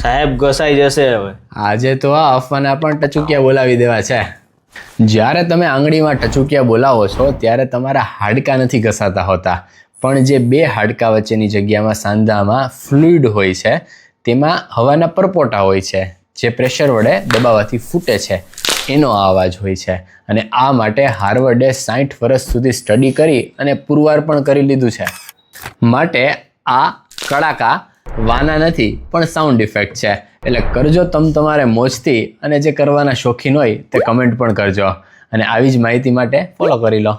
સાહેબ ઘસાઈ જશે હવે. આજે તો આ અફવાના પણ ટચુકિયા બોલાવી દેવા છે. જ્યારે તમે આંગળીમાં ટચુકિયા બોલાવો છો ત્યારે તમારા હાડકાં નથી ઘસાતા હોતા, પણ જે બે હાડકાં વચ્ચેની જગ્યામાં સાંધામાં ફ્લુઇડ હોય છે તેમાં હવાના પરપોટા હોય છે જે પ્રેશર વડે દબાવવાથી ફૂટે છે, એનો આ અવાજ હોય છે. અને આ માટે હાર્વર્ડે 60 વર્ષ સુધી સ્ટડી કરી અને પુરવાર પણ કરી લીધું છે. માટે આ કડાકા વાના નથી પણ સાઉન્ડ ઇફેક્ટ છે. એટલે કરજો તમારે મોજથી, અને જે કરવાના શોખીન હોય તે કમેન્ટ પણ કરજો. અને આવી જ માહિતી માટે ફોલો કરી લો.